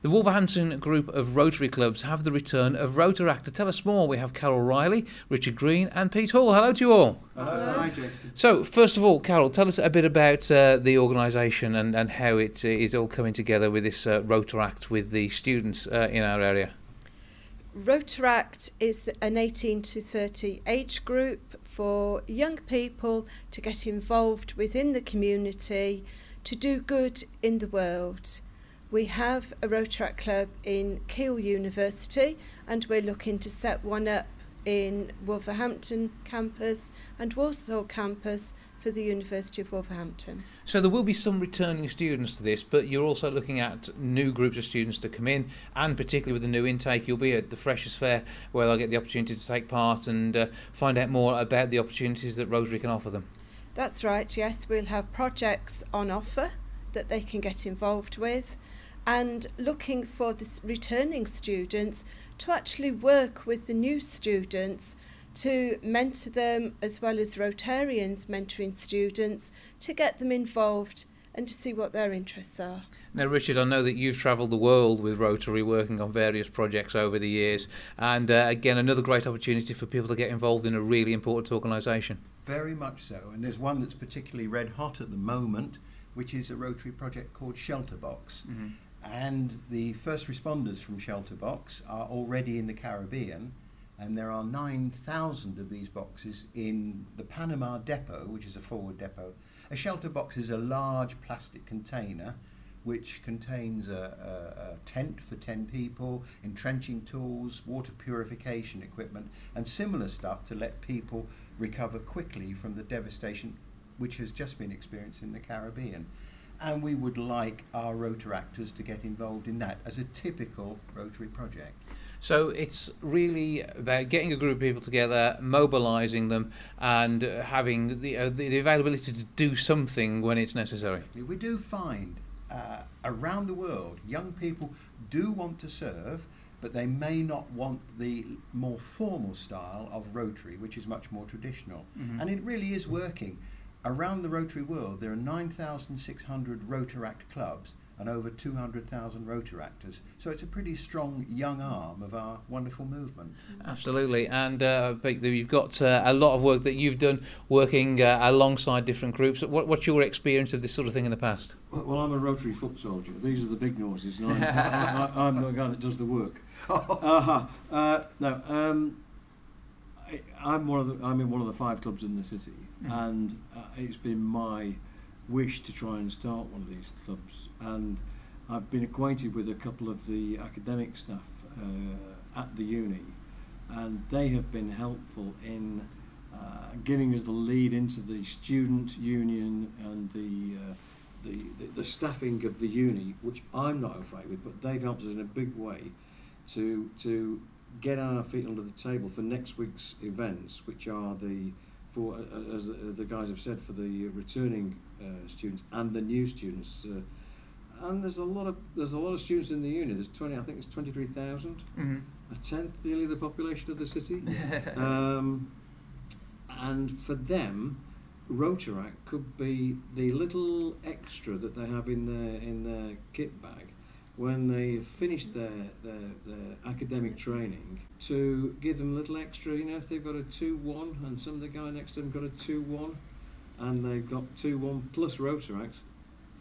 The Wolverhampton group of Rotary clubs have the return of Rotaract. To tell us more, we have Carol Riley, Richard Green and Pete Hall. Hello to you all. Hello. Hi, Jason. So, first of all, Carol, tell us a bit about the organisation and how it is all coming together with this Rotaract with the students in our area. Rotaract is an 18 to 30 age group for young people to get involved within the community, to do good in the world. We have a Rotaract club in Keele University, and we're looking to set one up in Wolverhampton campus and Walsall campus for the University of Wolverhampton. So there will be some returning students to this, but you're also looking at new groups of students to come in, and particularly with the new intake, you'll be at the Freshers' Fair where they'll get the opportunity to take part and find out more about the opportunities that Rotary can offer them. That's right, yes. We'll have projects on offer that they can get involved with, and looking for the returning students to actually work with the new students to mentor them, as well as Rotarians mentoring students, to get them involved and to see what their interests are. Now, Richard, I know that you've travelled the world with Rotary, working on various projects over the years, and again, another great opportunity for people to get involved in a really important organisation. Very much so, and there's one that's particularly red hot at the moment, which is a Rotary project called Shelter Box. Mm-hmm. And the first responders from Shelter Box are already in the Caribbean, and there are 9,000 of these boxes in the Panama depot, which is a forward depot. A shelter box is a large plastic container which contains a tent for 10 people, entrenching tools, water purification equipment, and similar stuff to let people recover quickly from the devastation which has just been experienced in the Caribbean. And we would like our Rotaractors to get involved in that as a typical Rotary project. So it's really about getting a group of people together, mobilising them, and having the availability to do something when it's necessary. We do find around the world, young people do want to serve, but they may not want the more formal style of Rotary, which is much more traditional. Mm-hmm. And it really is working. Around the Rotary world, there are 9,600 Rotaract clubs and over 200,000 Rotaractors. So it's a pretty strong young arm of our wonderful movement. Absolutely. And Pete, you've got a lot of work that you've done working alongside different groups. What's your experience of this sort of thing in the past? Well, I'm a Rotary foot soldier. These are the big noises, and I'm the guy that does the work. I'm in one of the 5 clubs in the city, and it's been my wish to try and start one of these clubs, and I've been acquainted with a couple of the academic staff at the uni, and they have been helpful in giving us the lead into the student union and the staffing of the uni, which I'm not afraid with, but they've helped us in a big way to get our feet under the table for next week's events, which are as the guys have said, for the returning students and the new students. And there's a lot of students in the uni. There's 23,000, mm-hmm. a tenth nearly the population of the city. And for them, Rotaract could be the little extra that they have in their kit bag when they finish their academic training, to give them a little extra. You know, if they've got a 2-1 and some of the guy next to them got a 2-1 and they've got 2-1 plus Rotaracts,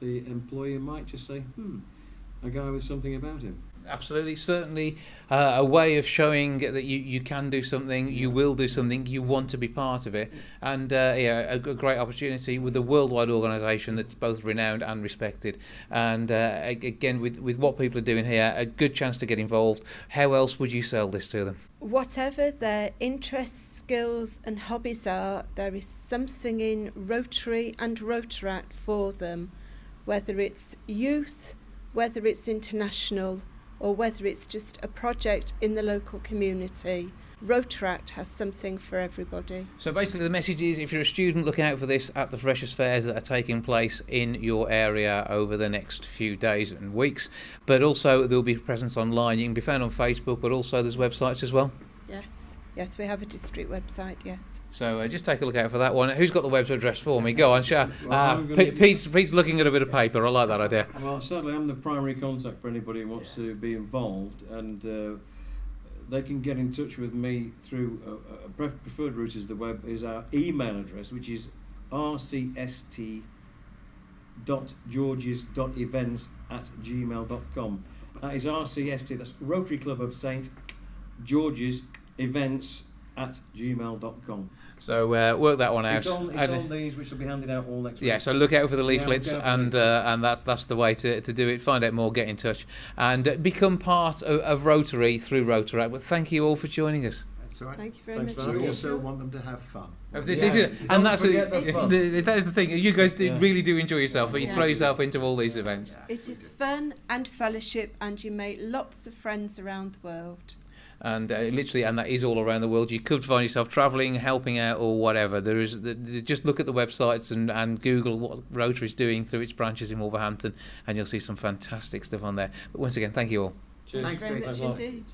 the employer might just say, a guy with something about him. Absolutely, certainly a way of showing that you can do something, you will do something, you want to be part of it, and a great opportunity with a worldwide organisation that's both renowned and respected. And again, with what people are doing here, a good chance to get involved. How else would you sell this to them? Whatever their interests, skills and hobbies are, there is something in Rotary and Rotaract for them, whether it's youth, whether it's international, or whether it's just a project in the local community. Rotaract has something for everybody. So basically the message is, if you're a student, look out for this at the Freshers' Fairs that are taking place in your area over the next few days and weeks. But also there'll be presence online. You can be found on Facebook, but also there's websites as well. Yes. Yes, we have a district website, yes. So just take a look out for that one. Who's got the web address for me? Go on, share. Well, I'm gonna- Pete's looking at a bit of paper. I like that idea. Well, sadly, I'm the primary contact for anybody who wants to be involved, and they can get in touch with me through a preferred route is the web is our email address, which is rcst.georges.events@gmail.com. That is RCST. That's Rotary Club of St George's Events @gmail.com. So work that one out. It's on these, which will be handed out all next week. Yeah, so look out for the leaflets, look out for and that's the way to do it. Find out more, get in touch, and become part of Rotary through Rotaract. But thank you all for joining us. That's all right. Thank you very Thanks much. for We having indeed. also want them to have fun. It Yes. is, Don't and that's forget the fun. that is the thing. You guys Yeah. really do enjoy yourself. You Yeah. throw yourself into all these events. It is fun and fellowship, and you make lots of friends around the world. And literally, and that is all around the world. You could find yourself travelling, helping out, or whatever. Just look at the websites and Google what Rotary is doing through its branches in Wolverhampton, and you'll see some fantastic stuff on there. But once again, thank you all. Cheers. Thanks, Very Jason. much Thanks a lot. indeed.